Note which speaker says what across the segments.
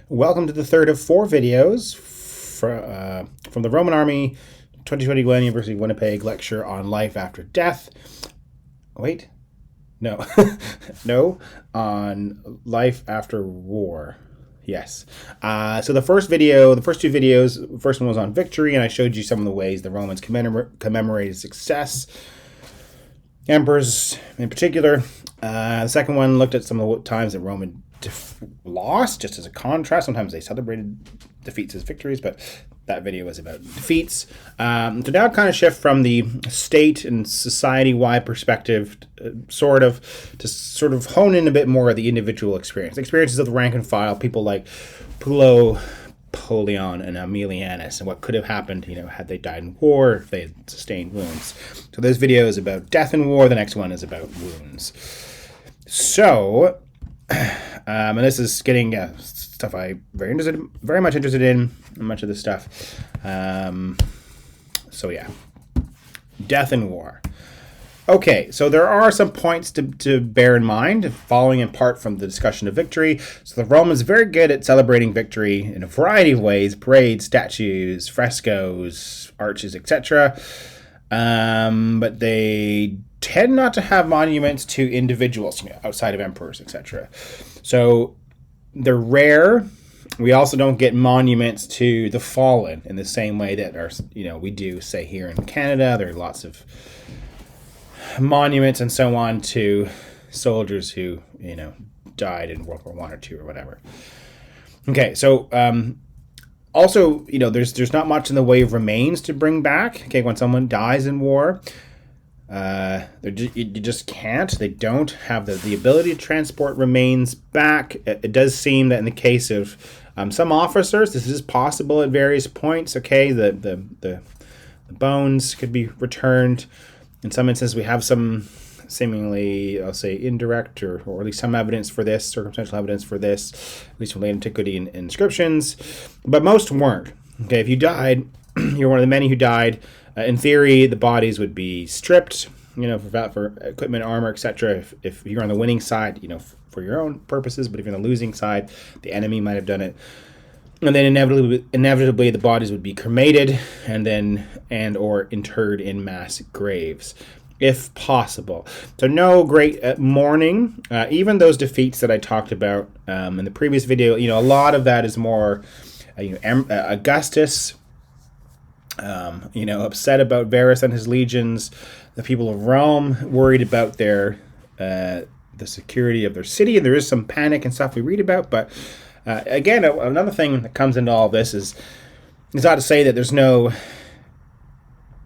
Speaker 1: Welcome to the third of four videos from the Roman Army 2021 University of Winnipeg lecture on life after death. Wait, no, no, on life after war. Yes. So the first two videos, the first one was on victory, and I showed you some of the ways the Romans commemorated success. Emperors in particular. The second one looked at some of the times that Roman lost, just as a contrast. Sometimes they celebrated defeats as victories, but that video was about defeats. So now kind of shift from the state and society-wide perspective, to sort of hone in a bit more of the individual experiences of the rank and file, people like Pulo, Napoleon, and Aemilianus, and what could have happened, had they died in war, if they had sustained wounds. So this video is about death in war. The next one is about wounds. So, and this is getting stuff I'm very much interested in, much of this stuff. So yeah, death in war. Okay, so there are some points to bear in mind, following in part from the discussion of victory. So the Romans are very good at celebrating victory in a variety of ways: parades, statues, frescoes, arches, etc. But they tend not to have monuments to individuals, outside of emperors, etc. So they're rare. We also don't get monuments to the fallen in the same way that we do, say, here in Canada. There are lots of monuments and so on to soldiers who died in World War I or II or whatever. Okay, so also there's not much in the way of remains to bring back. Okay, when someone dies in war, you just can't. They don't have the ability to transport remains back. It does seem that in the case of some officers, this is possible at various points. Okay, the bones could be returned. In some instances, we have some seemingly, I'll say, indirect or at least some evidence for this, circumstantial evidence for this, at least from late antiquity and inscriptions, but most weren't. Okay, if you died, you're one of the many who died, in theory, the bodies would be stripped, for equipment, armor, etc. If you're on the winning side, for your own purposes, but if you're on the losing side, the enemy might have done it. And then inevitably the bodies would be cremated and or interred in mass graves, if possible. So no great mourning. Even those defeats that I talked about in the previous video, a lot of that is more, Augustus, upset about Varus and his legions. The people of Rome worried about the security of their city, and there is some panic and stuff we read about, but again, another thing that comes into all this is not to say that there's no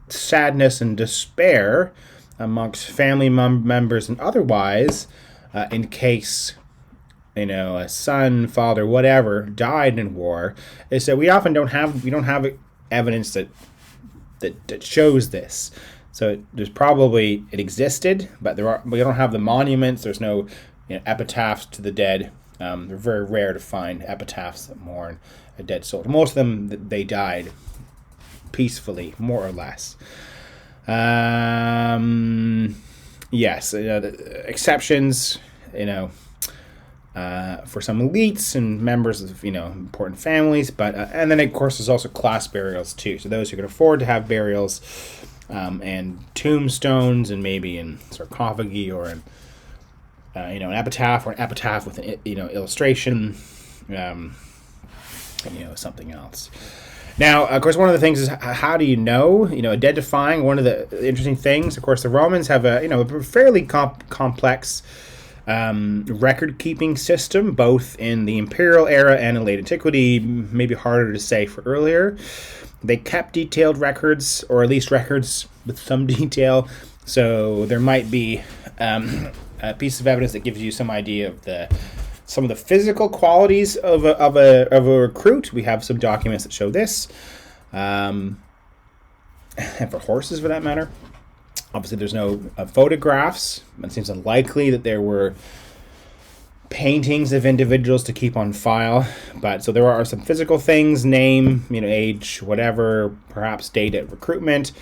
Speaker 1: sadness and despair amongst family members and otherwise, in case a son, father, whatever died in war. Is that we don't have evidence that shows this. So it existed, but we don't have the monuments. There's no epitaphs to the dead. They're very rare to find epitaphs that mourn a dead soldier. Most of them, they died peacefully, more or less. Yes, the exceptions, for some elites and members of, important families. But and then, of course, there's also class burials, too. So those who can afford to have burials and tombstones and maybe in sarcophagi or in an epitaph with an illustration, something else. Now, of course, one of the things is how do you know, identifying. One of the interesting things, of course, the Romans have a fairly complex record-keeping system, both in the imperial era and in late antiquity. Maybe harder to say for earlier. They kept detailed records, or at least records with some detail. So there might be a piece of evidence that gives you some idea of some of the physical qualities of a recruit. We have some documents that show this, and for horses, for that matter. Obviously, there's no photographs. It seems unlikely that there were paintings of individuals to keep on file. But so there are some physical things: name, age, whatever, perhaps date at recruitment.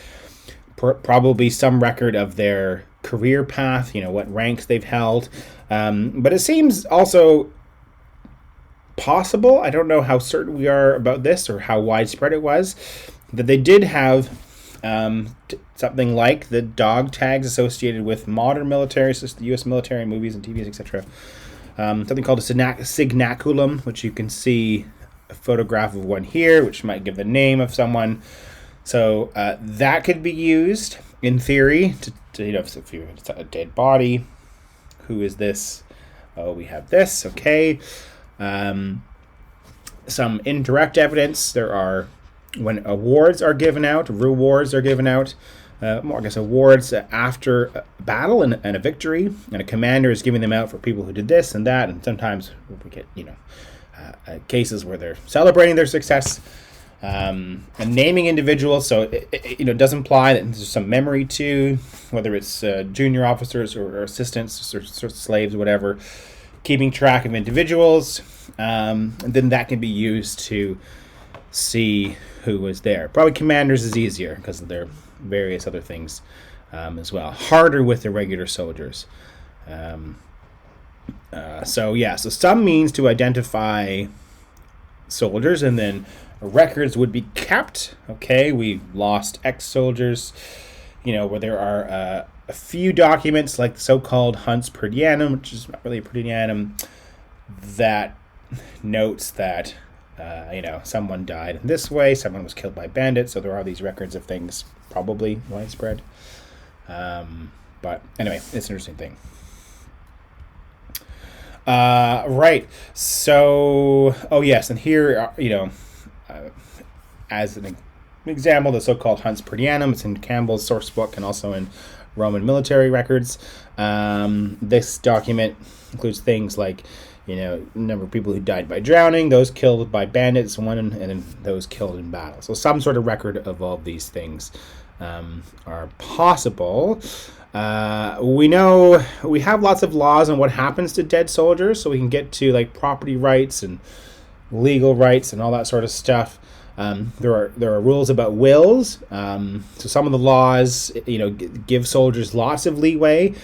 Speaker 1: Probably some record of their career path, what ranks they've held. But it seems also possible, I don't know how certain we are about this or how widespread it was, that they did have something like the dog tags associated with modern military, so the U.S. military movies and TVs, etc. Something called a signaculum, which you can see a photograph of one here, which might give the name of someone. So that could be used in theory to if it's a dead body. Who is this? Oh, we have this. Okay. Some indirect evidence. There are, when awards are given out, rewards are given out. Awards after a battle and a victory, and a commander is giving them out for people who did this and that. And sometimes we get cases where they're celebrating their success. And naming individuals, so it does imply that there's some memory to, whether it's junior officers or assistants or slaves or whatever, keeping track of individuals, and then that can be used to see who was there. Probably commanders is easier because there are various other things as well. Harder with the regular soldiers. So some means to identify soldiers, and then records would be kept. Okay, we lost ex-soldiers, where there are a few documents like the so-called Hunts per Diem, which is not really a per diem, that notes that someone died in this way, someone was killed by bandits. So there are these records of things, probably widespread. But anyway, it's an interesting thing. Right. So, and here, as an example, the so-called Hunts per Diem, it's in Campbell's source book and also in Roman military records. This document includes things like, number of people who died by drowning, those killed by bandits, and then those killed in battle. So some sort of record of all of these things are possible. We know we have lots of laws on what happens to dead soldiers, so we can get to like property rights and legal rights and all that sort of stuff. There are rules about wills. So some of the laws, give soldiers lots of leeway.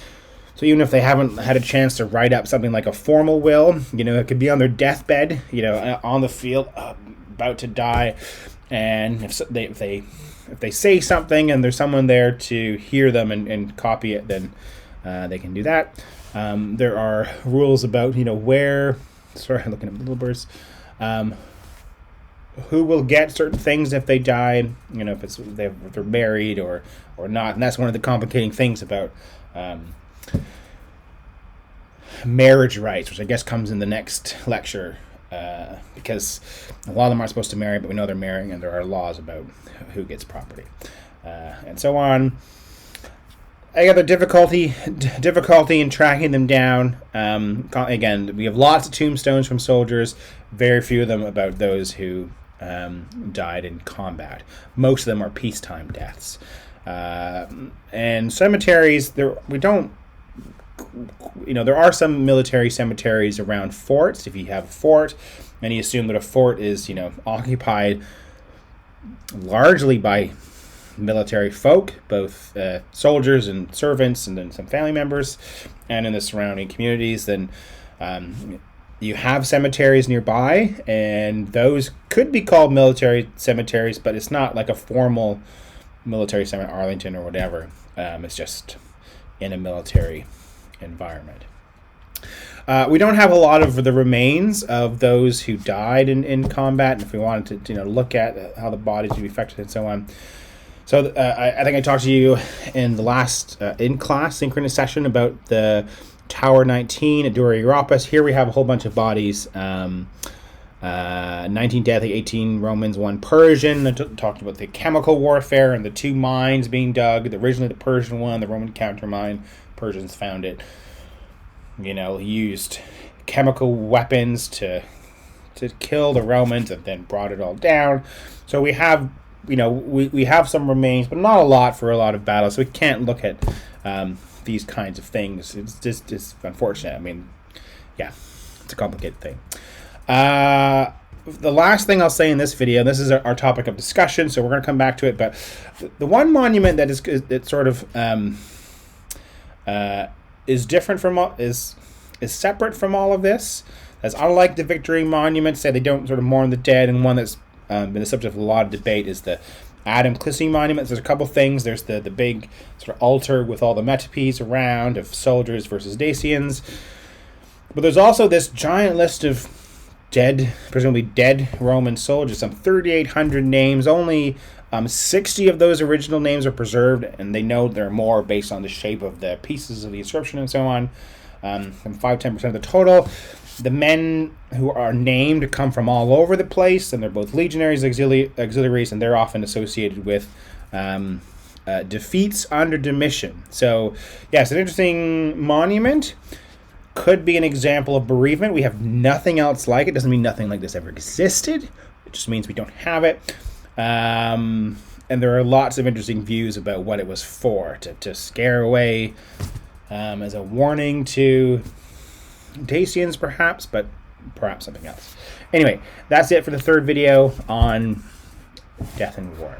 Speaker 1: So even if they haven't had a chance to write up something like a formal will, it could be on their deathbed, on the field, about to die, and if they say something and there's someone there to hear them and copy it, then they can do that. There are rules about where. Sorry, I'm looking at little birds. Who will get certain things if they die, if they're married or not. And that's one of the complicating things about marriage rights, which I guess comes in the next lecture, because a lot of them aren't supposed to marry, but we know they're marrying, and there are laws about who gets property, and so on. I got the difficulty in tracking them down. Again, we have lots of tombstones from soldiers, very few of them about those who died in combat. Most of them are peacetime deaths. And cemeteries, there are some military cemeteries around forts. If you have a fort and you assume that a fort is, occupied largely by military folk, both soldiers and servants and then some family members, and in the surrounding communities, then you have cemeteries nearby, and those could be called military cemeteries, but it's not like a formal military cemetery, Arlington or whatever. It's just in a military environment. We don't have a lot of the remains of those who died in combat, and if we wanted to look at how the bodies would be affected and so on. So I think I talked to you in the last in-class synchronous session about the Tower 19 at Dura Europos. Here we have a whole bunch of bodies. 19 death, 18 Romans, 1 Persian. I talked about the chemical warfare and the 2 mines being dug. Originally the Persian one, the Roman counter mine. Persians found it. Used chemical weapons to kill the Romans and then brought it all down. So we have, we have some remains, but not a lot for a lot of battles. So we can't look at these kinds of things. It's unfortunate. I mean, yeah, it's a complicated thing. The last thing I'll say in this video, this is our topic of discussion, so we're going to come back to it, but the one monument that is sort of is different from is separate from all of this, as unlike the victory monuments, say they don't sort of mourn the dead, and one that's been the subject of a lot of debate is the Adam Clissie monuments. There's a couple things. There's the big sort of altar with all the metopes around of soldiers versus Dacians. But there's also this giant list of presumably dead Roman soldiers, some 3,800 names. Only 60 of those original names are preserved, and they know there are more based on the shape of the pieces of the inscription and so on. 5-10% of the total. The men who are named come from all over the place, and they're both legionaries, auxiliaries, and they're often associated with defeats under Domitian. So, yes, an interesting monument. Could be an example of bereavement. We have nothing else like it. Doesn't mean nothing like this ever existed. It just means we don't have it. And there are lots of interesting views about what it was for, to scare away, as a warning to Dacians, perhaps, but perhaps something else. Anyway, that's it for the third video on Death and War.